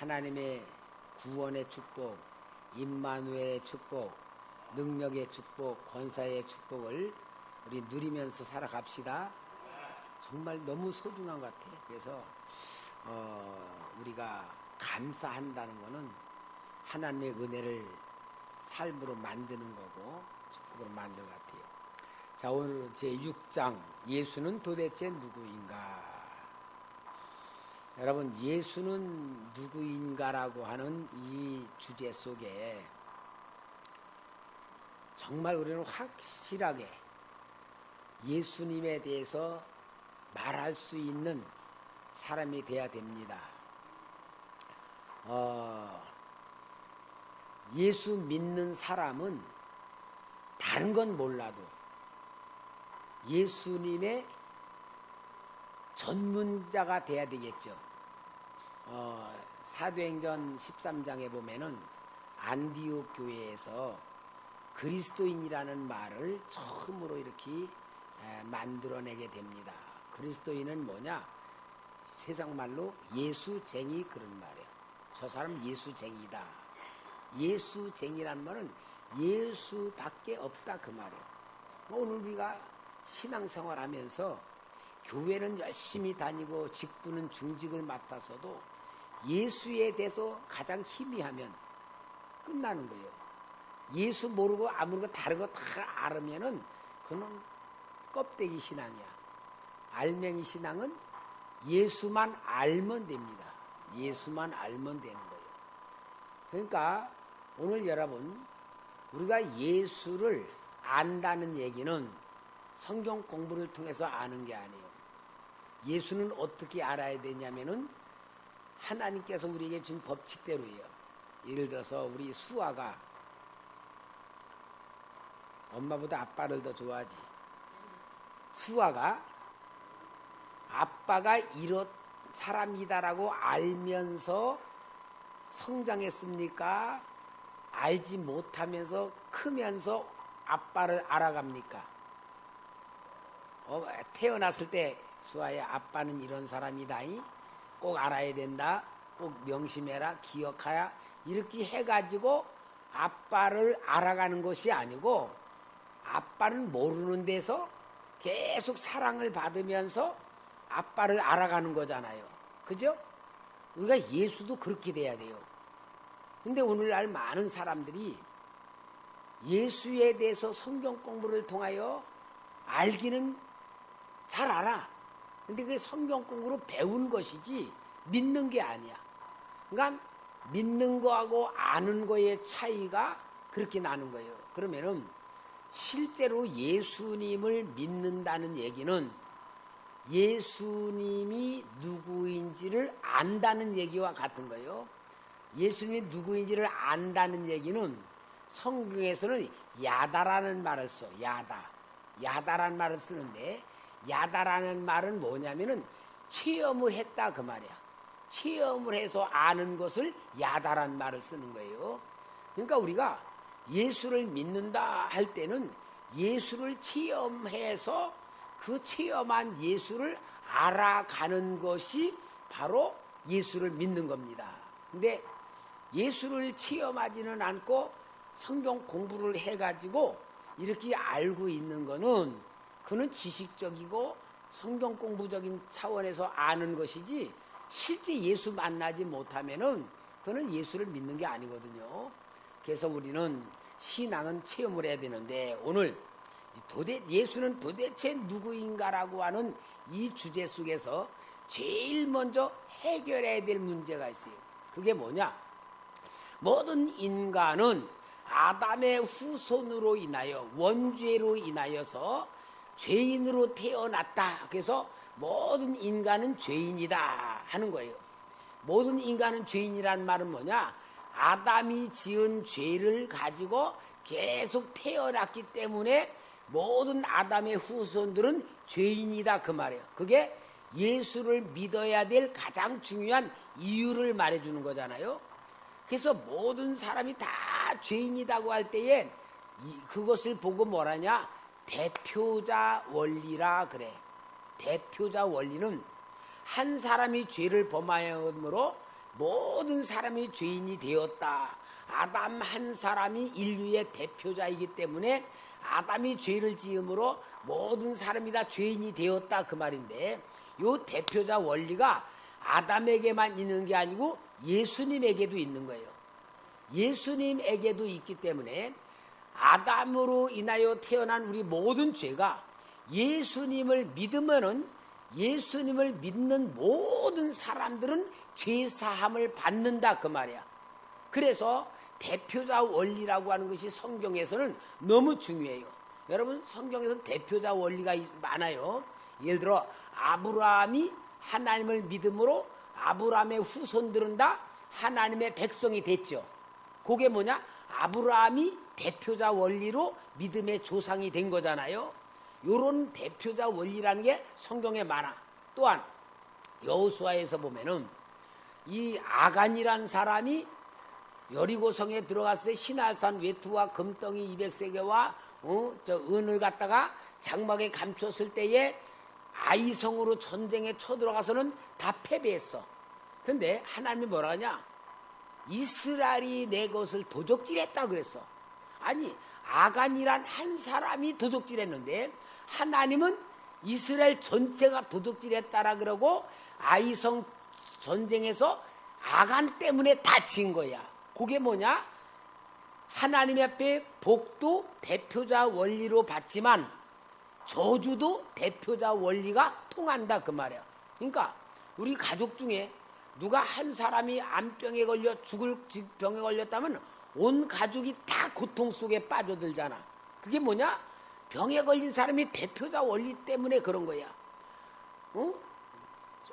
하나님의 구원의 축복, 임마누엘의 축복, 능력의 축복, 권사의 축복을 우리 누리면서 살아갑시다. 정말 너무 소중한 것 같아요. 그래서 우리가 감사한다는 것은 하나님의 은혜를 삶으로 만드는 거고 축복으로 만드는 것 같아요. 자, 오늘 제6장 예수는 도대체 누구인가? 여러분, 예수는 누구인가라고 하는 이 주제 속에 정말 우리는 확실하게 예수님에 대해서 말할 수 있는 사람이 돼야 됩니다. 예수 믿는 사람은 다른 건 몰라도 예수님의 전문자가 돼야 되겠죠. 사도행전 13장에 보면은 안디옥 교회에서 그리스도인이라는 말을 처음으로 이렇게 만들어내게 됩니다. 그리스도인은 뭐냐? 세상 말로 예수쟁이 그런 말이에요. 저 사람 예수쟁이다. 예수쟁이라는 말은 예수밖에 없다 그 말이에요. 오늘 우리가 신앙생활 하면서 교회는 열심히 다니고 직분은 중직을 맡아서도 예수에 대해서 가장 희미하면 끝나는 거예요. 예수 모르고 아무런 거 다른 거 다 알으면은 그건 껍데기 신앙이야. 알맹이 신앙은 예수만 알면 됩니다. 예수만 알면 되는 거예요. 그러니까 오늘 여러분, 우리가 예수를 안다는 얘기는 성경 공부를 통해서 아는 게 아니에요. 예수는 어떻게 알아야 되냐면은 하나님께서 우리에게 준 법칙대로예요. 예를 들어서 우리 수아가 엄마보다 아빠를 더 좋아하지. 수아가 아빠가 이런 사람이다라고 알면서 성장했습니까? 알지 못하면서 크면서 아빠를 알아갑니까? 태어났을 때 수아야, 아빠는 이런 사람이다. 꼭 알아야 된다. 꼭 명심해라. 기억하라. 이렇게 해가지고 아빠를 알아가는 것이 아니고 아빠는 모르는 데서 계속 사랑을 받으면서 아빠를 알아가는 거잖아요. 그죠? 우리가 예수도 그렇게 돼야 돼요. 근데 오늘날 많은 사람들이 예수에 대해서 성경 공부를 통하여 알기는 잘 알아. 근데 그게 성경 공부로 배운 것이지 믿는 게 아니야. 그러니까 믿는 거하고 아는 거의 차이가 그렇게 나는 거예요. 그러면은 실제로 예수님을 믿는다는 얘기는 예수님이 누구인지를 안다는 얘기와 같은 거예요. 예수님이 누구인지를 안다는 얘기는 성경에서는 야다라는 말을 써. 야다라는 말을 쓰는데, 야다라는 말은 뭐냐면은 체험을 했다 그 말이야. 체험을 해서 아는 것을 야다라는 말을 쓰는 거예요. 그러니까 우리가 예수를 믿는다 할 때는 예수를 체험해서 그 체험한 예수를 알아가는 것이 바로 예수를 믿는 겁니다. 근데 예수를 체험하지는 않고 성경 공부를 해가지고 이렇게 알고 있는 거는 그는 지식적이고 성경 공부적인 차원에서 아는 것이지 실제 예수 만나지 못하면은 그는 예수를 믿는 게 아니거든요. 그래서 우리는 신앙은 체험을 해야 되는데 오늘 예수는 도대체 누구인가라고 하는 이 주제 속에서 제일 먼저 해결해야 될 문제가 있어요. 그게 뭐냐? 모든 인간은 아담의 후손으로 인하여 원죄로 인하여서 죄인으로 태어났다. 그래서 모든 인간은 죄인이다 하는 거예요. 모든 인간은 죄인이라는 말은 뭐냐? 아담이 지은 죄를 가지고 계속 태어났기 때문에 모든 아담의 후손들은 죄인이다 그 말이에요. 그게 예수를 믿어야 될 가장 중요한 이유를 말해주는 거잖아요. 그래서 모든 사람이 다 죄인이라고 할 때에 그것을 보고 뭐라냐? 대표자 원리라 그래. 대표자 원리는 한 사람이 죄를 범하므로 모든 사람이 죄인이 되었다. 아담 한 사람이 인류의 대표자이기 때문에 아담이 죄를 지음으로 모든 사람이 다 죄인이 되었다 그 말인데, 요 대표자 원리가 아담에게만 있는 게 아니고 예수님에게도 있는 거예요. 예수님에게도 있기 때문에 아담으로 인하여 태어난 우리 모든 죄가 예수님을 믿으면은, 예수님을 믿는 모든 사람들은 죄 사함을 받는다 그 말이야. 그래서 대표자 원리라고 하는 것이 성경에서는 너무 중요해요. 여러분, 성경에서는 대표자 원리가 많아요. 예를 들어 아브라함이 하나님을 믿음으로 아브라함의 후손들은 다 하나님의 백성이 됐죠. 그게 뭐냐? 아브라함이 대표자 원리로 믿음의 조상이 된 거잖아요. 요런 대표자 원리라는 게 성경에 많아. 또한 여호수아에서 보면은 이 아간이란 사람이 여리고성에 들어갔을 때 신할산 외투와 금덩이 200세개와 은을 갖다가 장막에 감췄을 때에 아이성으로 전쟁에 쳐들어가서는 다 패배했어. 근데 하나님이 뭐라 하냐? 이스라엘이 내 것을 도적질했다 그랬어. 아니, 아간이란 한 사람이 도적질했는데 하나님은 이스라엘 전체가 도적질했다라 그러고 아이성 전쟁에서 아간 때문에 다친 거야. 그게 뭐냐? 하나님 앞에 복도 대표자 원리로 받지만 저주도 대표자 원리가 통한다 그 말이야. 그러니까 우리 가족 중에 누가 한 사람이 암병에 걸려 죽을 병에 걸렸다면 온 가족이 다 고통 속에 빠져들잖아. 그게 뭐냐? 병에 걸린 사람이 대표자 원리 때문에 그런 거야.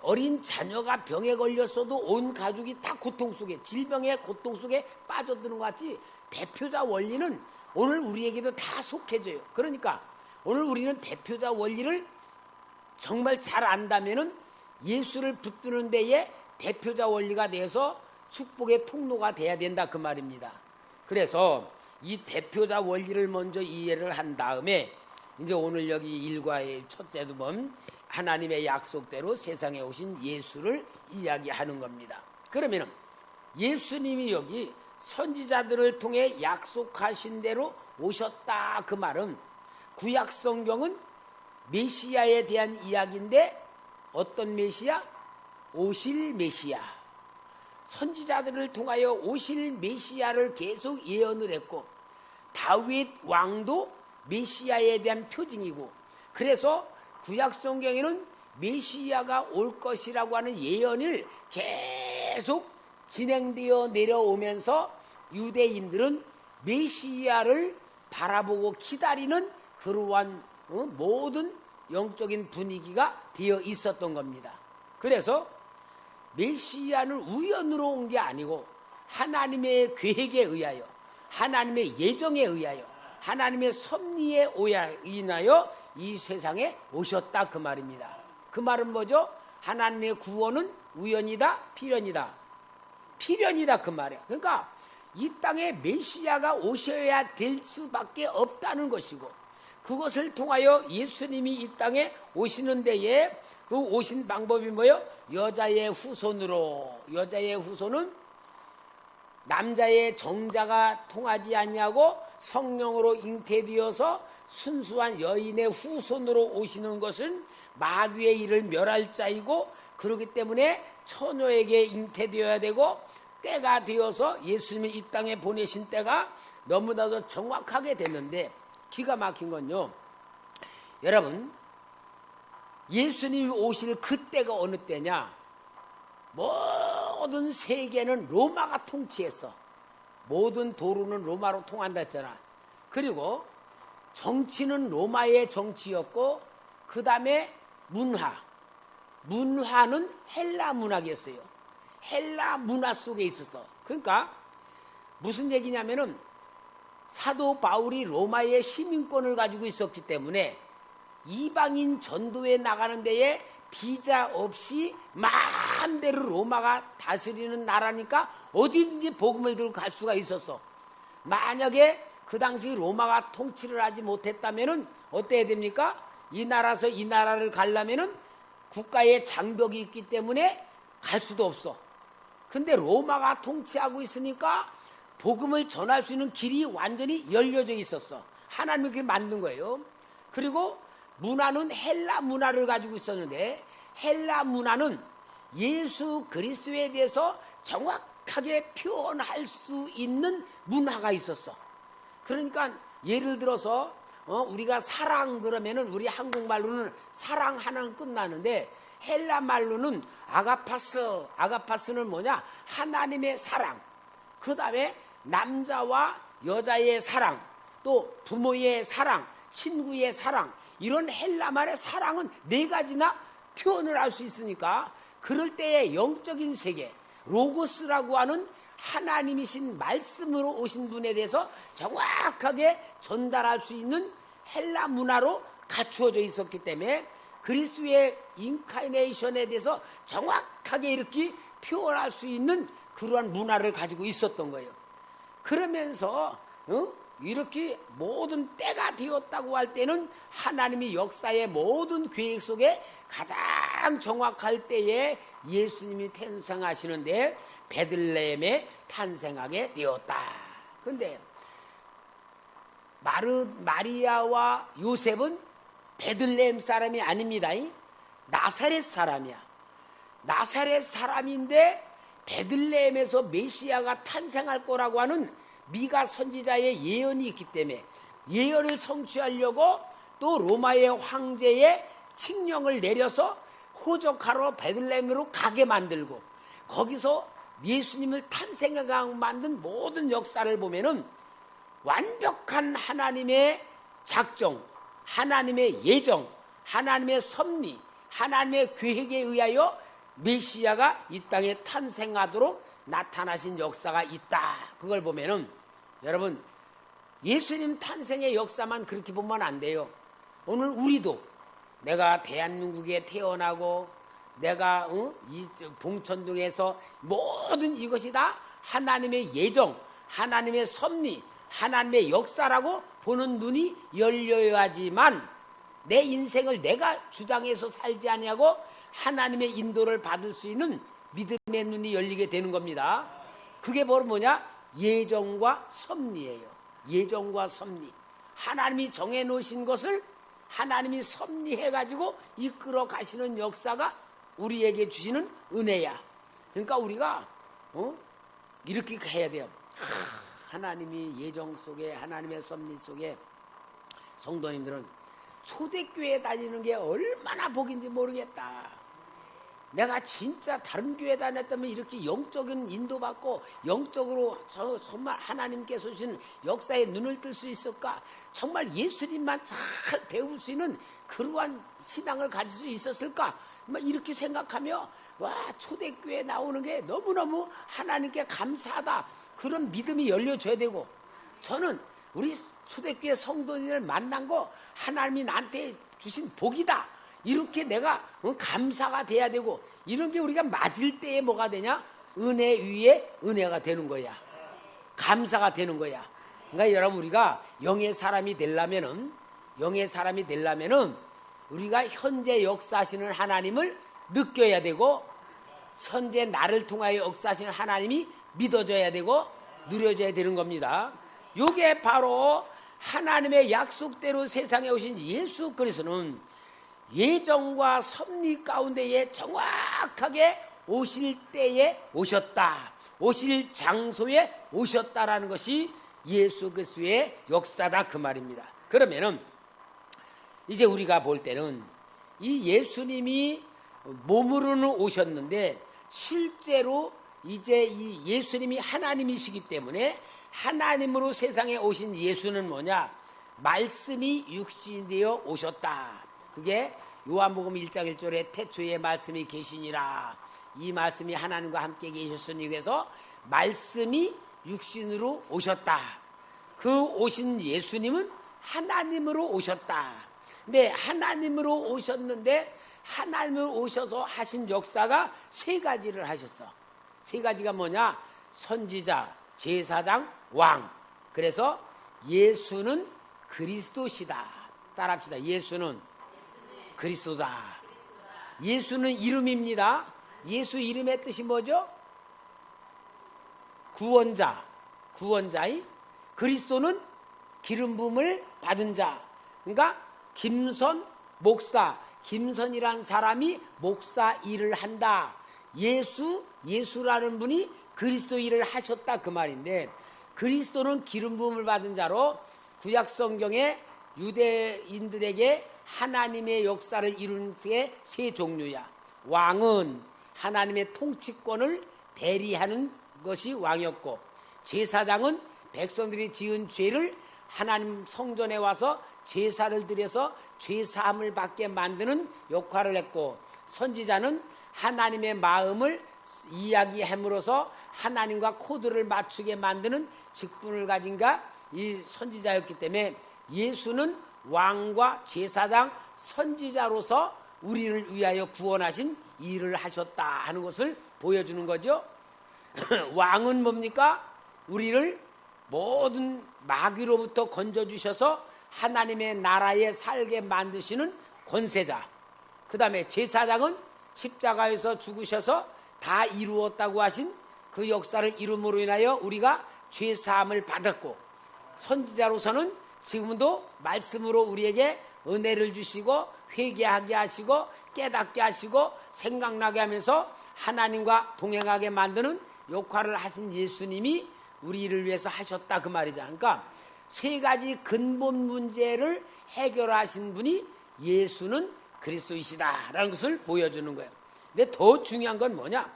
어린 자녀가 병에 걸렸어도 온 가족이 다 고통 속에, 질병의 고통 속에 빠져드는 것 같이 대표자 원리는 오늘 우리에게도 다 속해져요. 그러니까 오늘 우리는 대표자 원리를 정말 잘 안다면은 예수를 붙드는 데에 대표자 원리가 돼서 축복의 통로가 돼야 된다 그 말입니다. 그래서 이 대표자 원리를 먼저 이해를 한 다음에 이제 오늘 여기 일과의 첫째 두번 하나님의 약속대로 세상에 오신 예수를 이야기하는 겁니다. 그러면 예수님이 여기 선지자들을 통해 약속하신 대로 오셨다 그 말은 구약 성경은 메시아에 대한 이야기인데 어떤 메시아? 오실 메시아. 선지자들을 통하여 오실 메시아를 계속 예언을 했고 다윗 왕도 메시아에 대한 표징이고, 그래서 구약 성경에는 메시아가 올 것이라고 하는 예언을 계속 진행되어 내려오면서 유대인들은 메시아를 바라보고 기다리는 그러한 모든 영적인 분위기가 되어 있었던 겁니다. 그래서 메시아는 우연으로 온 게 아니고 하나님의 계획에 의하여, 하나님의 예정에 의하여, 하나님의 섭리에 인하여 이 세상에 오셨다 그 말입니다. 그 말은 뭐죠? 하나님의 구원은 우연이다, 필연이다. 필연이다 그 말이야. 그러니까 이 땅에 메시아가 오셔야 될 수밖에 없다는 것이고, 그것을 통하여 예수님이 이 땅에 오시는 데에 그 오신 방법이 뭐예요? 여자의 후손으로. 여자의 후손은 남자의 정자가 통하지 아니하고 성령으로 잉태되어서 순수한 여인의 후손으로 오시는 것은 마귀의 일을 멸할 자이고, 그렇기 때문에 처녀에게 잉태되어야 되고, 때가 되어서 예수님이 이 땅에 보내신 때가 너무나도 정확하게 됐는데, 기가 막힌 건요, 여러분, 예수님이 오실 그때가 어느 때냐? 모든 세계는 로마가 통치했어. 모든 도로는 로마로 통한다 했잖아. 그리고 정치는 로마의 정치였고, 그 다음에 문화는 헬라 문학이었어요. 헬라 문화 속에 있었어. 그러니까 무슨 얘기냐면은 사도 바울이 로마의 시민권을 가지고 있었기 때문에 이방인 전도에 나가는 데에 비자 없이 마음대로 로마가 다스리는 나라니까 어디든지 복음을 들고 갈 수가 있었어. 만약에 그 당시 로마가 통치를 하지 못했다면은 어때야 됩니까? 이 나라에서 이 나라를 가려면은 국가의 장벽이 있기 때문에 갈 수도 없어. 근데 로마가 통치하고 있으니까 복음을 전할 수 있는 길이 완전히 열려져 있었어. 하나님이 그렇게 만든 거예요. 그리고 문화는 헬라 문화를 가지고 있었는데, 헬라 문화는 예수 그리스도에 대해서 정확하게 표현할 수 있는 문화가 있었어. 그러니까 예를 들어서 우리가 사랑 그러면은 우리 한국말로는 사랑 하나는 끝나는데, 헬라 말로는 아가파스는 뭐냐? 하나님의 사랑. 그 다음에 남자와 여자의 사랑, 또 부모의 사랑, 친구의 사랑, 이런 헬라 말의 사랑은 4가지나 표현을 할 수 있으니까, 그럴 때의 영적인 세계, 로고스라고 하는 하나님이신 말씀으로 오신 분에 대해서 정확하게 전달할 수 있는 헬라 문화로 갖추어져 있었기 때문에 그리스도의 인카이네이션에 대해서 정확하게 이렇게 표현할 수 있는 그러한 문화를 가지고 있었던 거예요. 그러면서 이렇게 모든 때가 되었다고 할 때는 하나님이 역사의 모든 계획 속에 가장 정확할 때에 예수님이 탄생하시는데 베들레헴에 탄생하게 되었다. 그런데 마리아와 요셉은 베들레헴 사람이 아닙니다. 나사렛 사람이야. 나사렛 사람인데 베들레헴에서 메시아가 탄생할 거라고 하는 미가 선지자의 예언이 있기 때문에 예언을 성취하려고 또 로마의 황제의 칙령을 내려서 호적하러 베들레헴으로 가게 만들고, 거기서 예수님을 탄생하게 만든 모든 역사를 보면은 완벽한 하나님의 작정, 하나님의 예정, 하나님의 섭리, 하나님의 계획에 의하여 메시아가 이 땅에 탄생하도록 나타나신 역사가 있다. 그걸 보면은 여러분, 예수님 탄생의 역사만 그렇게 보면 안 돼요. 오늘 우리도 내가 대한민국에 태어나고 내가 이 봉천동에서 모든 이것이 다 하나님의 예정, 하나님의 섭리, 하나님의 역사라고 보는 눈이 열려야지만 내 인생을 내가 주장해서 살지 아니하고 하나님의 인도를 받을 수 있는 믿음의 눈이 열리게 되는 겁니다. 그게 바로 뭐냐? 예정과 섭리예요. 예정과 섭리. 하나님이 정해놓으신 것을 하나님이 섭리해가지고 이끌어 가시는 역사가 우리에게 주시는 은혜야. 그러니까 우리가 이렇게 해야 돼요. 하나님이 예정 속에, 하나님의 섭리 속에 성도님들은 초대교회 다니는 게 얼마나 복인지 모르겠다. 내가 진짜 다른 교회 다녔다면 이렇게 영적인 인도받고 영적으로 정말 하나님께서 주신 역사에 눈을 뜰 수 있을까? 정말 예수님만 잘 배울 수 있는 그러한 신앙을 가질 수 있었을까? 이렇게 생각하며 와, 초대교회 나오는 게 너무너무 하나님께 감사하다. 그런 믿음이 열려줘야 되고, 저는 우리 초대교회 성도님을 만난 거 하나님이 나한테 주신 복이다. 이렇게 내가 감사가 돼야 되고, 이런 게 우리가 맞을 때에 뭐가 되냐? 은혜 위에 은혜가 되는 거야. 감사가 되는 거야. 그러니까 여러분, 우리가 영의 사람이 되려면은 우리가 현재 역사하시는 하나님을 느껴야 되고, 현재 나를 통하여 역사하시는 하나님이 믿어져야 되고 누려져야 되는 겁니다. 이게 바로 하나님의 약속대로 세상에 오신 예수 그리스도는 예정과 섭리 가운데에 정확하게 오실 때에 오셨다. 오실 장소에 오셨다라는 것이 예수 그리스도의 역사다, 그 말입니다. 그러면은 이제 우리가 볼 때는 이 예수님이 몸으로는 오셨는데 실제로 이제 이 예수님이 하나님이시기 때문에 하나님으로 세상에 오신 예수는 뭐냐? 말씀이 육신되어 오셨다. 그게 요한복음 1장 1절에 태초에 말씀이 계시니라. 이 말씀이 하나님과 함께 계셨으니, 그래서 말씀이 육신으로 오셨다. 그 오신 예수님은 하나님으로 오셨다. 근데 하나님으로 오셨는데 하나님으로 오셔서 하신 역사가 3가지를 하셨어. 3가지가 뭐냐? 선지자, 제사장, 왕. 그래서 예수는 그리스도시다. 따라합시다. 예수는 그리스도다. 예수는 이름입니다. 예수 이름의 뜻이 뭐죠? 구원자이 그리스도는 기름 부음을 받은 자. 그러니까 김선 목사, 김선이란 사람이 목사 일을 한다. 예수라는 분이 그리스도 일을 하셨다 그 말인데, 그리스도는 기름 부음을 받은 자로 구약 성경에 유대인들에게 하나님의 역사를 이루는 게 세 종류야. 왕은 하나님의 통치권을 대리하는 것이 왕이었고, 제사장은 백성들이 지은 죄를 하나님 성전에 와서 제사를 드려서 죄사함을 받게 만드는 역할을 했고, 선지자는 하나님의 마음을 이야기함으로써 하나님과 코드를 맞추게 만드는 직분을 가진 이 선지자였기 때문에 예수는 왕과 제사장, 선지자로서 우리를 위하여 구원하신 일을 하셨다 하는 것을 보여주는 거죠. 왕은 뭡니까? 우리를 모든 마귀로부터 건져주셔서 하나님의 나라에 살게 만드시는 권세자. 그 다음에 제사장은 십자가에서 죽으셔서 다 이루었다고 하신 그 역사를 이룸으로 인하여 우리가 죄사함을 받았고, 선지자로서는 지금도 말씀으로 우리에게 은혜를 주시고 회개하게 하시고 깨닫게 하시고 생각나게 하면서 하나님과 동행하게 만드는 역할을 하신 예수님이 우리를 위해서 하셨다 그 말이잖아. 그러니까 세 가지 근본 문제를 해결하신 분이 예수는 그리스도이시다라는 것을 보여주는 거예요. 근데 더 중요한 건 뭐냐?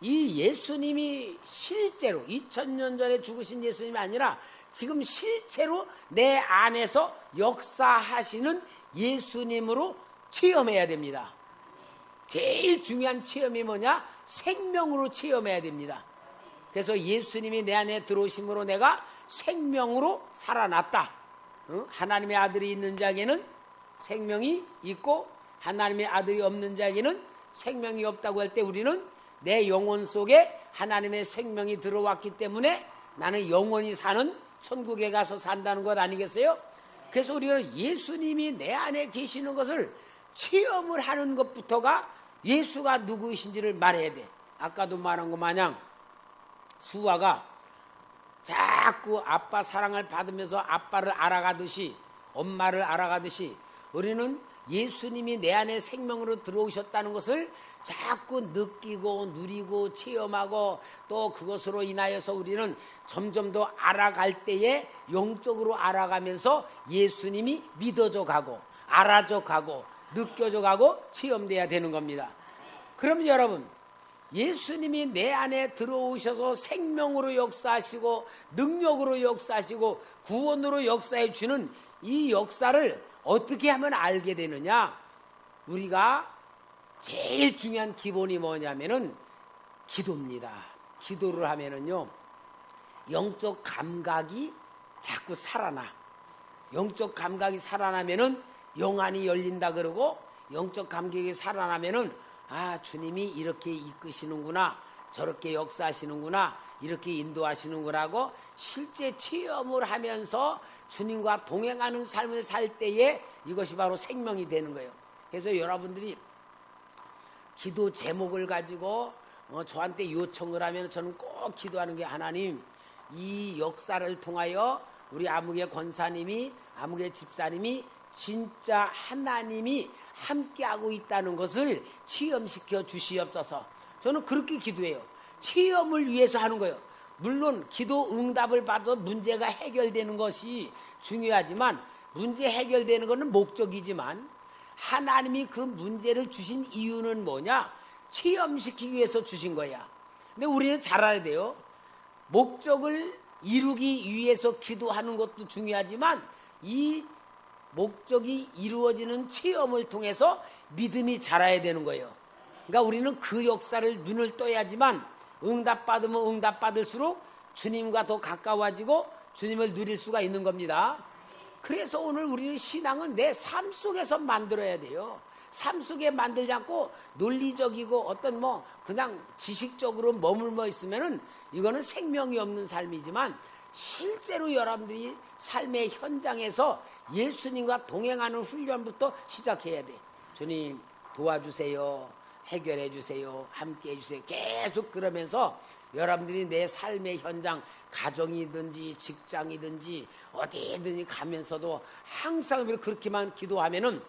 이 예수님이 실제로 2000년 전에 죽으신 예수님이 아니라 지금 실제로 내 안에서 역사하시는 예수님으로 체험해야 됩니다. 제일 중요한 체험이 뭐냐? 생명으로 체험해야 됩니다. 그래서 예수님이 내 안에 들어오심으로 내가 생명으로 살아났다. 하나님의 아들이 있는 자에게는 생명이 있고 하나님의 아들이 없는 자에게는 생명이 없다고 할 때 우리는 내 영혼 속에 하나님의 생명이 들어왔기 때문에 나는 영원히 사는 천국에 가서 산다는 것 아니겠어요? 그래서 우리는 예수님이 내 안에 계시는 것을 체험을 하는 것부터가 예수가 누구이신지를 말해야 돼. 아까도 말한 것 마냥 수아가 자꾸 아빠 사랑을 받으면서 아빠를 알아가듯이, 엄마를 알아가듯이 우리는 예수님이 내 안에 생명으로 들어오셨다는 것을 자꾸 느끼고 누리고 체험하고 또 그것으로 인하여서 우리는 점점 더 알아갈 때에 영적으로 알아가면서 예수님이 믿어져 가고 알아져 가고 느껴져 가고 체험돼야 되는 겁니다. 그럼 여러분, 예수님이 내 안에 들어오셔서 생명으로 역사하시고 능력으로 역사하시고 구원으로 역사해 주는 이 역사를 어떻게 하면 알게 되느냐? 우리가 제일 중요한 기본이 뭐냐면은 기도입니다. 기도를 하면은요, 영적 감각이 자꾸 살아나. 영적 감각이 살아나면은 영안이 열린다 그러고, 영적 감각이 살아나면은 아, 주님이 이렇게 이끄시는구나, 저렇게 역사하시는구나, 이렇게 인도하시는구나 하고 실제 체험을 하면서 주님과 동행하는 삶을 살 때에 이것이 바로 생명이 되는 거예요. 그래서 여러분들이 기도 제목을 가지고 저한테 요청을 하면 저는 꼭 기도하는 게, 하나님, 이 역사를 통하여 우리 아무개 권사님이, 아무개 집사님이 진짜 하나님이 함께하고 있다는 것을 체험시켜 주시옵소서. 저는 그렇게 기도해요. 체험을 위해서 하는 거예요. 물론 기도 응답을 받아 문제가 해결되는 것이 중요하지만, 문제 해결되는 것은 목적이지만 하나님이 그 문제를 주신 이유는 뭐냐? 체험시키기 위해서 주신 거야. 근데 우리는 잘 알아야 돼요. 목적을 이루기 위해서 기도하는 것도 중요하지만 이 목적이 이루어지는 체험을 통해서 믿음이 자라야 되는 거예요. 그러니까 우리는 그 역사를 눈을 떠야지만 응답받으면 응답받을수록 주님과 더 가까워지고 주님을 누릴 수가 있는 겁니다. 그래서 오늘 우리는 신앙은 내 삶 속에서 만들어야 돼요. 삶 속에 만들지 않고 논리적이고 어떤 그냥 지식적으로 머물러 있으면은 이거는 생명이 없는 삶이지만, 실제로 여러분들이 삶의 현장에서 예수님과 동행하는 훈련부터 시작해야 돼. 주님 도와주세요, 해결해 주세요, 함께 해주세요. 계속 그러면서 여러분들이 내 삶의 현장, 가정이든지 직장이든지 어디든지 가면서도 항상 그렇게만 기도하면은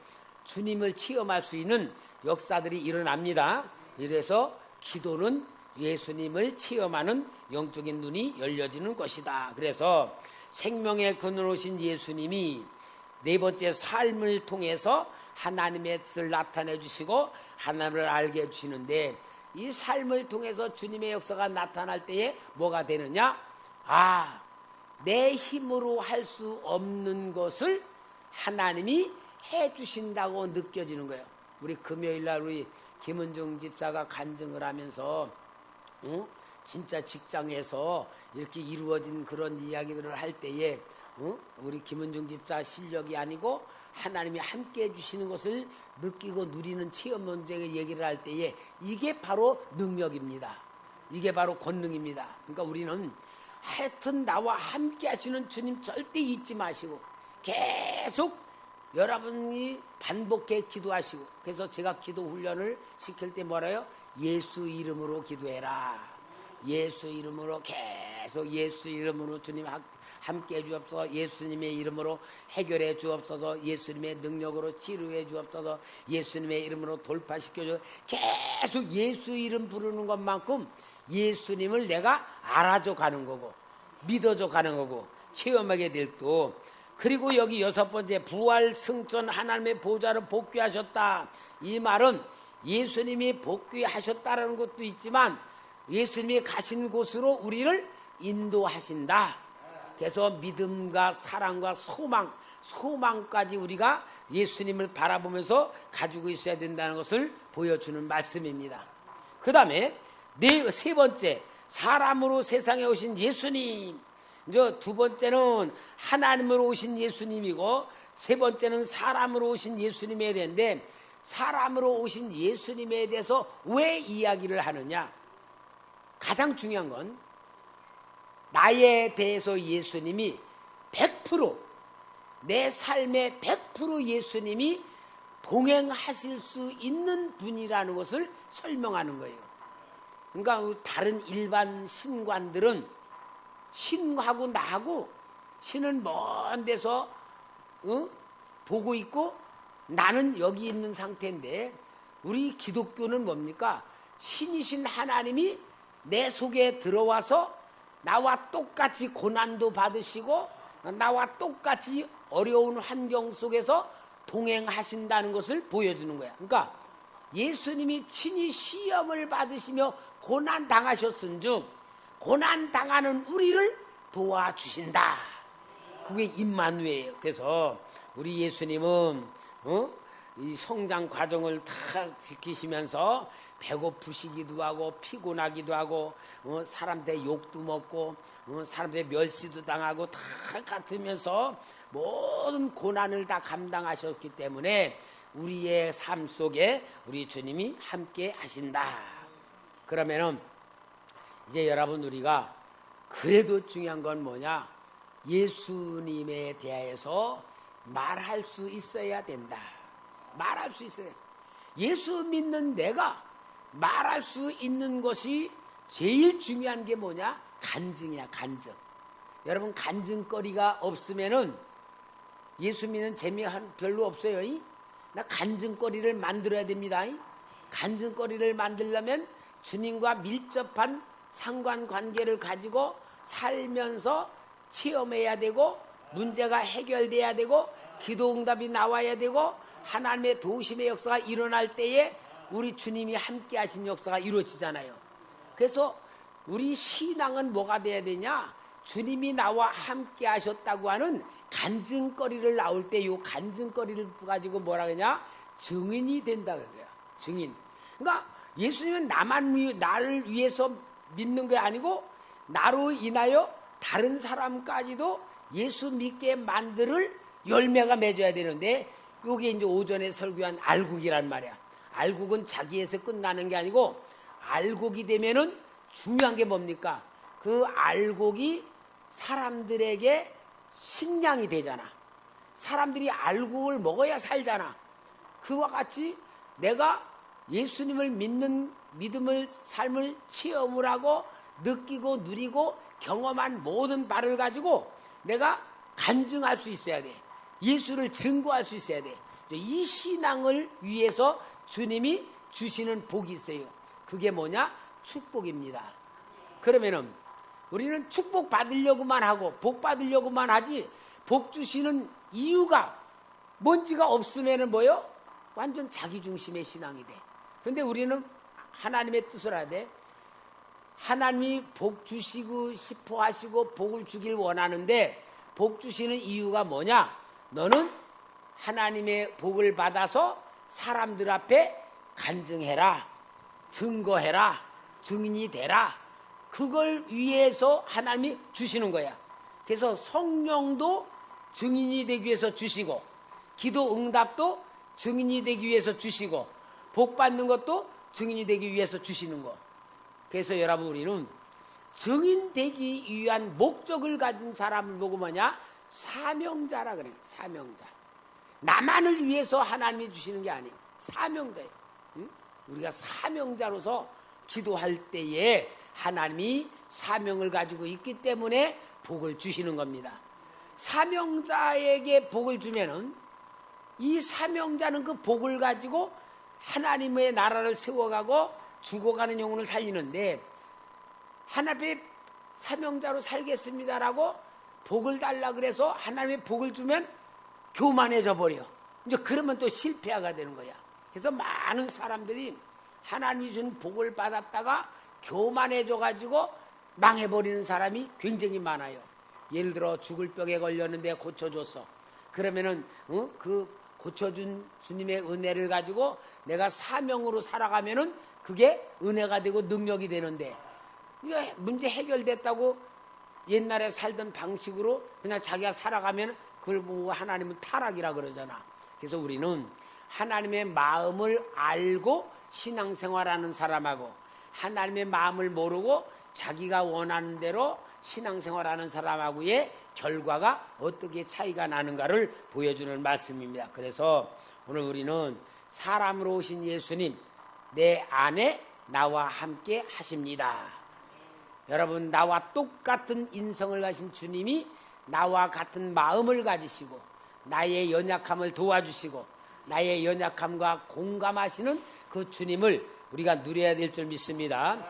주님을 체험할 수 있는 역사들이 일어납니다. 그래서 기도는 예수님을 체험하는 영적인 눈이 열려지는 것이다. 그래서 생명의 근원이신 예수님이 네 번째 삶을 통해서 하나님의 뜻을 나타내 주시고 하나님을 알게 해주시는데, 이 삶을 통해서 주님의 역사가 나타날 때에 뭐가 되느냐? 내 힘으로 할 수 없는 것을 하나님이 해주신다고 느껴지는 거예요. 우리 금요일날 우리 김은중 집사가 간증을 하면서 진짜 직장에서 이렇게 이루어진 그런 이야기들을 할 때에 우리 김은중 집사 실력이 아니고 하나님이 함께 해주시는 것을 느끼고 누리는 체험 문제의 얘기를 할 때에 이게 바로 능력입니다. 이게 바로 권능입니다. 그러니까 우리는 하여튼 나와 함께 하시는 주님 절대 잊지 마시고 계속 여러분이 반복해 기도하시고, 그래서 제가 기도 훈련을 시킬 때 뭐라요? 예수 이름으로 기도해라. 예수 이름으로 계속 예수 이름으로 주님 함께 해 주옵소서. 예수님의 이름으로 해결해 주옵소서. 예수님의 능력으로 치료해 주옵소서. 예수님의 이름으로 돌파시켜 주. 계속 예수 이름 부르는 것만큼 예수님을 내가 알아줘 가는 거고 믿어줘 가는 거고 체험하게 될 또. 그리고 여기 여섯 번째, 부활 승천 하나님의 보좌를 복귀하셨다. 이 말은 예수님이 복귀하셨다라는 것도 있지만 예수님이 가신 곳으로 우리를 인도하신다. 그래서 믿음과 사랑과 소망까지 우리가 예수님을 바라보면서 가지고 있어야 된다는 것을 보여주는 말씀입니다. 그 다음에 세 번째, 사람으로 세상에 오신 예수님. 이제 두 번째는 하나님으로 오신 예수님이고 세 번째는 사람으로 오신 예수님에 대한데, 사람으로 오신 예수님에 대해서 왜 이야기를 하느냐? 가장 중요한 건 나에 대해서 예수님이 100% 내 삶에 100% 예수님이 동행하실 수 있는 분이라는 것을 설명하는 거예요. 그러니까 다른 일반 신관들은 신하고 나하고 신은 먼 데서 보고 있고 나는 여기 있는 상태인데, 우리 기독교는 뭡니까? 신이신 하나님이 내 속에 들어와서 나와 똑같이 고난도 받으시고 나와 똑같이 어려운 환경 속에서 동행하신다는 것을 보여주는 거야. 그러니까 예수님이 친히 시험을 받으시며 고난 당하셨은즉 고난 당하는 우리를 도와주신다. 그게 임마누엘이에요. 그래서 우리 예수님은 이 성장 과정을 다 지키시면서 배고프시기도 하고 피곤하기도 하고 사람들 욕도 먹고 사람들 멸시도 당하고 다 같으면서 모든 고난을 다 감당하셨기 때문에 우리의 삶 속에 우리 주님이 함께 하신다. 그러면은 이제 여러분, 우리가 그래도 중요한 건 뭐냐? 예수님에 대해서 말할 수 있어야 된다. 말할 수 있어야. 예수 믿는 내가 말할 수 있는 것이 제일 중요한 게 뭐냐? 간증이야, 간증. 여러분, 간증거리가 없으면은 예수 믿는 재미 별로 없어요. 나 간증거리를 만들어야 됩니다. 간증거리를 만들려면 주님과 밀접한 상관관계를 가지고 살면서 체험해야 되고 문제가 해결돼야 되고 기도응답이 나와야 되고 하나님의 도우심의 역사가 일어날 때에 우리 주님이 함께 하신 역사가 이루어지잖아요. 그래서 우리 신앙은 뭐가 돼야 되냐? 주님이 나와 함께 하셨다고 하는 간증거리를 나올 때 이 간증거리를 가지고 뭐라 그러냐? 증인이 된다 그래요. 증인. 그러니까 예수님은 나를 위해서 믿는 게 아니고 나로 인하여 다른 사람까지도 예수 믿게 만들 열매가 맺어야 되는데, 이게 이제 오전에 설교한 알곡이란 말이야. 알곡은 자기에서 끝나는 게 아니고 알곡이 되면은 중요한 게 뭡니까? 그 알곡이 사람들에게 식량이 되잖아. 사람들이 알곡을 먹어야 살잖아. 그와 같이 내가 예수님을 믿는 삶을 체험을 하고 느끼고 누리고 경험한 모든 바를 가지고 내가 간증할 수 있어야 돼. 예수를 증거할 수 있어야 돼. 이 신앙을 위해서 주님이 주시는 복이 있어요. 그게 뭐냐? 축복입니다. 그러면은 우리는 축복 받으려고만 하고 복 받으려고만 하지 복 주시는 이유가 뭔지가 없으면은 뭐요? 완전 자기 중심의 신앙이 돼. 그런데 우리는 하나님의 뜻을 해야 돼. 하나님이 복 주시고 싶어 하시고 복을 주길 원하는데 복 주시는 이유가 뭐냐? 너는 하나님의 복을 받아서 사람들 앞에 간증해라, 증거해라, 증인이 되라. 그걸 위해서 하나님이 주시는 거야. 그래서 성령도 증인이 되기 위해서 주시고 기도 응답도 증인이 되기 위해서 주시고 복 받는 것도 증인이 되기 위해서 주시는 거. 그래서 여러분 우리는 증인 되기 위한 목적을 가진 사람을 보고 뭐냐? 사명자라 그래요. 사명자. 나만을 위해서 하나님이 주시는 게 아니에요. 사명자예요. 응? 우리가 사명자로서 기도할 때에 하나님이 사명을 가지고 있기 때문에 복을 주시는 겁니다. 사명자에게 복을 주면은 이 사명자는 그 복을 가지고 하나님의 나라를 세워가고 죽어가는 영혼을 살리는데 하나님의 사명자로 살겠습니다라고 복을 달라 그래서 하나님의 복을 주면 교만해져 버려. 이제 그러면 또 실패가 되는 거야. 그래서 많은 사람들이 하나님이 준 복을 받았다가 교만해져 가지고 망해버리는 사람이 굉장히 많아요. 예를 들어 죽을 병에 걸렸는데 고쳐줬어. 그러면은 그 고쳐준 주님의 은혜를 가지고 내가 사명으로 살아가면은 그게 은혜가 되고 능력이 되는데 이게 문제 해결됐다고 옛날에 살던 방식으로 그냥 자기가 살아가면 그걸 보고 하나님은 타락이라 그러잖아. 그래서 우리는 하나님의 마음을 알고 신앙생활하는 사람하고 하나님의 마음을 모르고 자기가 원하는 대로 신앙생활하는 사람하고의 결과가 어떻게 차이가 나는가를 보여주는 말씀입니다. 그래서 오늘 우리는 사람으로 오신 예수님 내 안에 나와 함께 하십니다. 여러분 나와 똑같은 인성을 가진 주님이 나와 같은 마음을 가지시고 나의 연약함을 도와주시고 나의 연약함과 공감하시는 그 주님을 우리가 누려야 될 줄 믿습니다.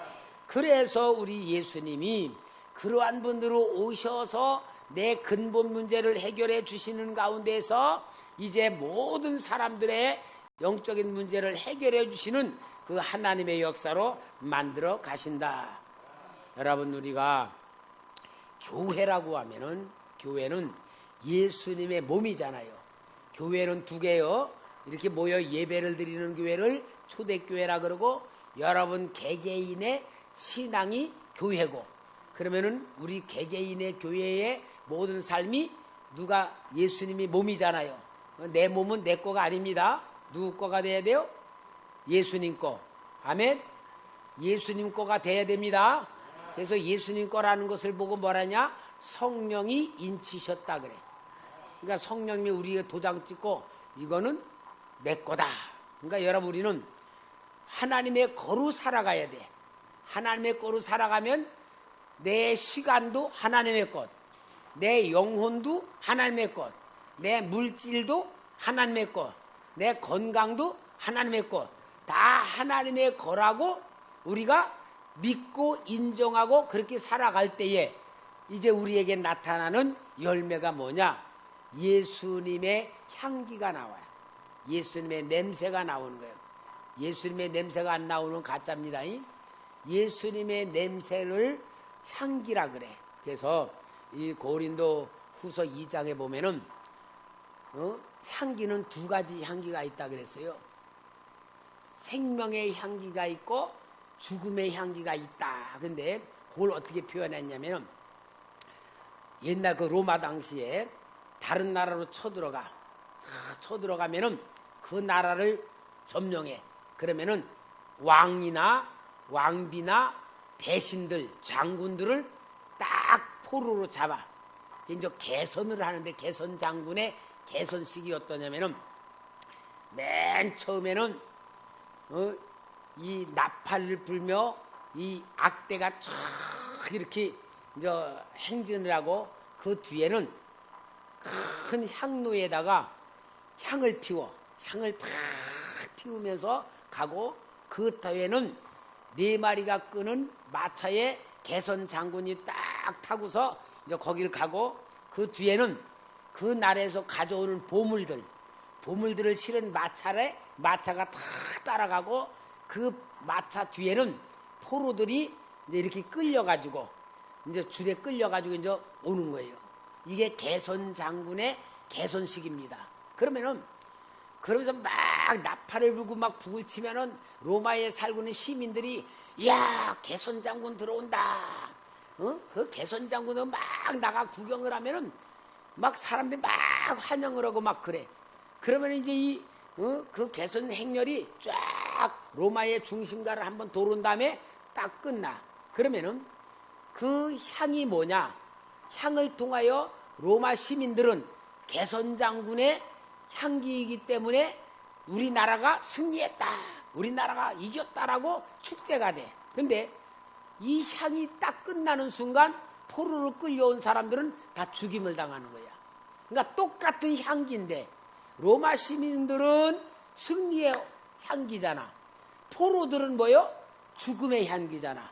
그래서 우리 예수님이 그러한 분들로 오셔서 내 근본 문제를 해결해 주시는 가운데서 이제 모든 사람들의 영적인 문제를 해결해 주시는 그 하나님의 역사로 만들어 가신다. 여러분 우리가 교회라고 하면은 교회는 예수님의 몸이잖아요. 교회는 두 개요. 이렇게 모여 예배를 드리는 교회를 초대교회라 그러고 여러분 개개인의 신앙이 교회고 그러면은 우리 개개인의 교회의 모든 삶이 누가 예수님이 몸이잖아요. 내 몸은 내 거가 아닙니다. 누구 거가 돼야 돼요? 예수님 거. 아멘. 예수님 거가 돼야 됩니다. 그래서 예수님 거라는 것을 보고 뭐라냐? 성령이 인치셨다 그래. 그러니까 성령님이 우리가 도장 찍고 이거는 내 거다. 그러니까 여러분 우리는 하나님의 거로 살아가야 돼. 하나님의 거로 살아가면 내 시간도 하나님의 것, 내 영혼도 하나님의 것, 내 물질도 하나님의 것, 내 건강도 하나님의 것, 다 하나님의 거라고 우리가 믿고 인정하고 그렇게 살아갈 때에 이제 우리에게 나타나는 열매가 뭐냐? 예수님의 향기가 나와요. 예수님의 냄새가 나오는 거예요. 예수님의 냄새가 안 나오는 가짜입니다. 예수님의 냄새를 향기라 그래. 그래서 이 고린도 후서 2장에 보면은 향기는 두 가지 향기가 있다 그랬어요. 생명의 향기가 있고 죽음의 향기가 있다. 근데 그걸 어떻게 표현했냐면 옛날 그 로마 당시에 다른 나라로 쳐들어가면은 그 나라를 점령해. 그러면은 왕이나 왕비나 대신들, 장군들을 딱 포로로 잡아. 이제 개선을 하는데 개선 장군의 개선식이 어떠냐면은 맨 처음에는 이 나팔을 불며 이 악대가 쫙 이렇게 행진을 하고 그 뒤에는 큰 향로에다가 향을 피워 향을 팍 피우면서 가고 그 뒤에는 4마리가 끄는 마차에 개선 장군이 딱 타고서 이제 거기를 가고 그 뒤에는 그 나라에서 가져오는 보물들을 실은 마차가 탁 따라가고 그 마차 뒤에는 포로들이 이제 이렇게 끌려가지고 이제 줄에 끌려가지고 이제 오는 거예요. 이게 개선 장군의 개선식입니다. 그러면서 막 나팔을 불고 막 북을 치면은 로마에 살고 있는 시민들이 야 개선 장군 들어온다. 그 개선 장군은 막 나가 구경을 하면은 막 사람들이 막 환영을 하고 막 그래. 그러면 이제 그 개선 행렬이 쫙 로마의 중심가를 한번 도른 다음에 딱 끝나. 그러면은 그 향이 뭐냐? 향을 통하여 로마 시민들은 개선 장군의 향기이기 때문에 우리나라가 승리했다, 우리나라가 이겼다라고 축제가 돼. 근데 이 향이 딱 끝나는 순간 포로로 끌려온 사람들은 다 죽임을 당하는 거야. 그러니까 똑같은 향기인데 로마 시민들은 승리의 향기잖아. 포로들은 뭐요? 죽음의 향기잖아.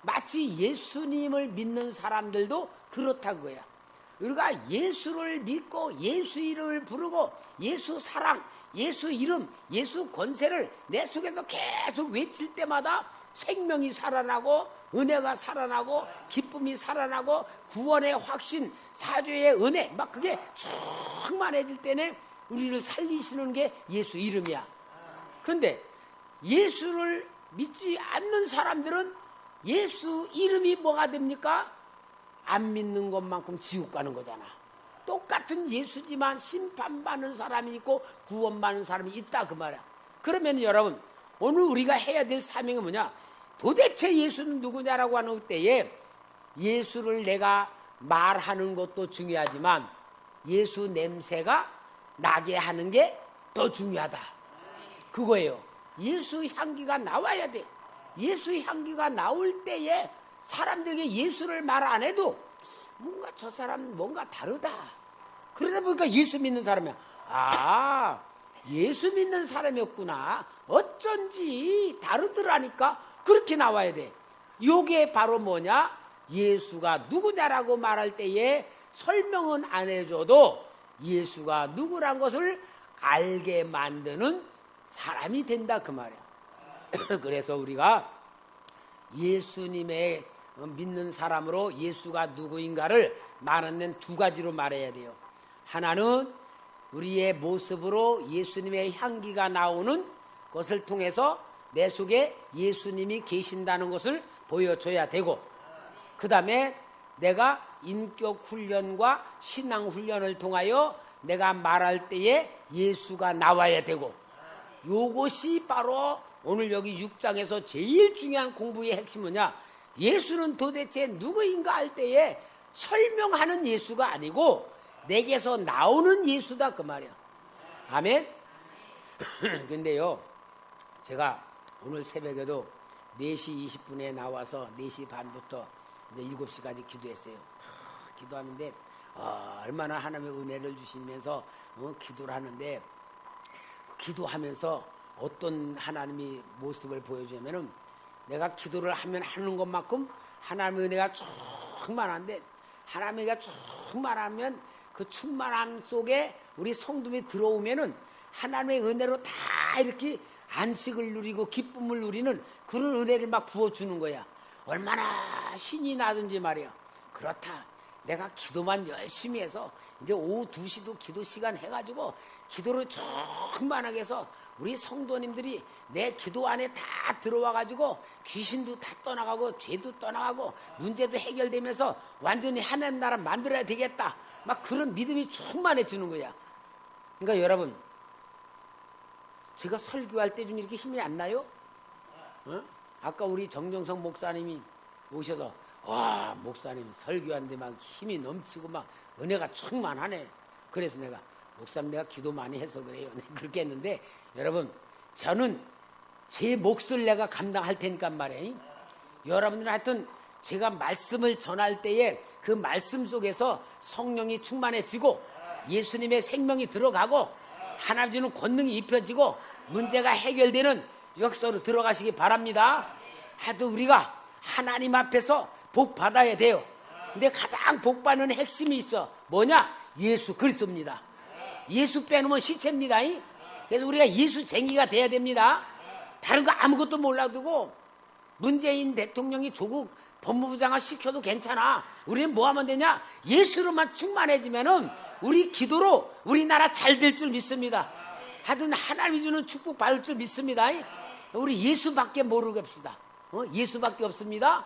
마치 예수님을 믿는 사람들도 그렇다고요. 우리가 예수를 믿고 예수 이름을 부르고 예수 사랑, 예수 이름, 예수 권세를 내 속에서 계속 외칠 때마다 생명이 살아나고 은혜가 살아나고 기쁨이 살아나고 구원의 확신, 사죄의 은혜 막 그게 충만해질 때는 우리를 살리시는 게 예수 이름이야. 근데 예수를 믿지 않는 사람들은 예수 이름이 뭐가 됩니까? 안 믿는 것만큼 지옥 가는 거잖아. 똑같은 예수지만 심판받는 사람이 있고 구원받는 사람이 있다 그 말이야. 그러면 여러분 오늘 우리가 해야 될 사명이 뭐냐? 도대체 예수는 누구냐라고 하는 때에 예수를 내가 말하는 것도 중요하지만 예수 냄새가 나게 하는 게 더 중요하다. 그거예요. 예수 향기가 나와야 돼. 예수 향기가 나올 때에 사람들에게 예수를 말 안 해도 뭔가 저 사람 뭔가 다르다. 그러다 보니까 예수 믿는 사람이야. 아, 예수 믿는 사람이었구나. 어쩐지 다르더라니까. 그렇게 나와야 돼. 요게 바로 뭐냐? 예수가 누구냐라고 말할 때에 설명은 안 해줘도 예수가 누구란 것을 알게 만드는 사람이 된다 그 말이야. 그래서 우리가 예수님의 믿는 사람으로 예수가 누구인가를 말하는 2가지로 말해야 돼요. 하나는 우리의 모습으로 예수님의 향기가 나오는 것을 통해서 내 속에 예수님이 계신다는 것을 보여줘야 되고, 그 다음에 내가 인격 훈련과 신앙 훈련을 통하여 내가 말할 때에 예수가 나와야 되고, 요것이 바로 오늘 여기 6장에서 제일 중요한 공부의 핵심은 뭐냐? 예수는 도대체 누구인가 할 때에 설명하는 예수가 아니고 내게서 나오는 예수다 그 말이야. 아멘? 근데요, 제가 오늘 새벽에도 4시 20분에 나와서 4시 반부터 이제 7시까지 기도했어요. 기도하는데 얼마나 하나님의 은혜를 주시면서 기도를 하는데, 기도하면서 어떤 하나님이 모습을 보여주냐면은 내가 기도를 하면 하는 것만큼 하나님의 은혜가 충만한데, 하나님의 은혜가 충만하면 그 충만함 속에 우리 성도들이 들어오면은 하나님의 은혜로 다 이렇게 안식을 누리고 기쁨을 누리는 그런 은혜를 막 부어주는 거야. 얼마나 신이 나든지 말이야. 그렇다. 내가 기도만 열심히 해서 이제 오후 2시도 기도 시간 해가지고 기도를 충만하게 해서 우리 성도님들이 내 기도 안에 다 들어와가지고 귀신도 다 떠나가고 죄도 떠나가고 문제도 해결되면서 완전히 하나님 나라 만들어야 되겠다. 막 그런 믿음이 충만해지는 거야. 그러니까 여러분, 제가 설교할 때 좀 이렇게 힘이 안 나요? 아까 우리 정정성 목사님이 오셔서 와, 목사님 설교하는데 막 힘이 넘치고 막 은혜가 충만하네. 그래서 내가 목사님 내가 기도 많이 해서 그래요. 그렇게 했는데, 여러분 저는 제 몫을 내가 감당할 테니까 말이에요. 여러분들 하여튼 제가 말씀을 전할 때에 그 말씀 속에서 성령이 충만해지고 예수님의 생명이 들어가고 하나님 주는 권능이 입혀지고 문제가 해결되는 역사로 들어가시기 바랍니다. 하여튼 우리가 하나님 앞에서 복 받아야 돼요. 근데 가장 복 받는 핵심이 있어. 뭐냐? 예수 그리스도입니다. 예수 빼놓으면 시체입니다. 그래서 우리가 예수쟁이가 돼야 됩니다. 다른 거 아무것도 몰라두고 문재인 대통령이 조국 법무부 장관 시켜도 괜찮아. 우리는 뭐 하면 되냐? 예수로만 충만해지면은 우리 기도로 우리나라 잘 될 줄 믿습니다. 하여튼 하나님이 주는 축복 받을 줄 믿습니다. 우리 예수밖에 모르겠습니다. 예수밖에 없습니다.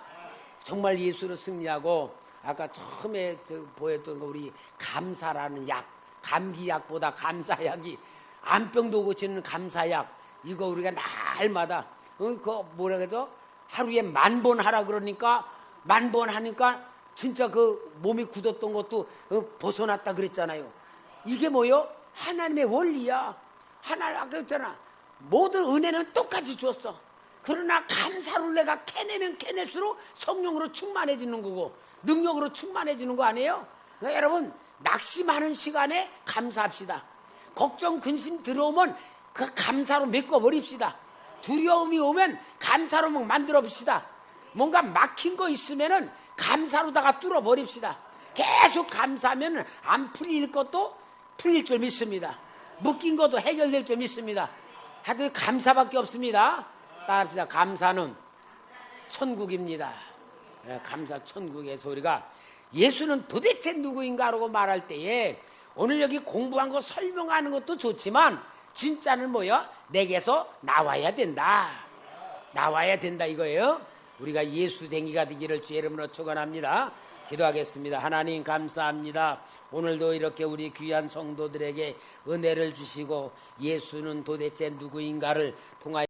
정말 예수로 승리하고 아까 처음에 보였던 거 우리 감사라는 약, 감기약보다 감사약이 암병도 고치는 감사약 이거 우리가 날마다 그거 뭐라 그러죠? 하루에 10,000번 하라 그러니까 10,000번 하니까 진짜 그 몸이 굳었던 것도 벗어났다 그랬잖아요. 이게 뭐요? 하나님의 원리야. 하나님 아까 했잖아. 모든 은혜는 똑같이 줬어. 그러나 감사를 내가 캐내면 캐낼수록 성령으로 충만해지는 거고 능력으로 충만해지는 거 아니에요? 그러니까 여러분 낙심하는 시간에 감사합시다. 걱정 근심 들어오면 그 감사로 메꿔버립시다. 두려움이 오면 감사로 만들어 봅시다. 뭔가 막힌 거 있으면은 감사로다가 뚫어 버립시다. 계속 감사하면 안 풀릴 것도 풀릴 줄 믿습니다. 묶인 것도 해결될 줄 믿습니다. 하여튼 감사밖에 없습니다. 따라합시다. 감사는 천국입니다. 감사 천국에서 우리가 예수는 도대체 누구인가라고 말할 때에 오늘 여기 공부한 거 설명하는 것도 좋지만 진짜는 뭐야? 내게서 나와야 된다. 나와야 된다 이거예요. 우리가 예수쟁이가 되기를 주의 이름으로 축원합니다. 기도하겠습니다. 하나님 감사합니다. 오늘도 이렇게 우리 귀한 성도들에게 은혜를 주시고 예수는 도대체 누구인가를 통하여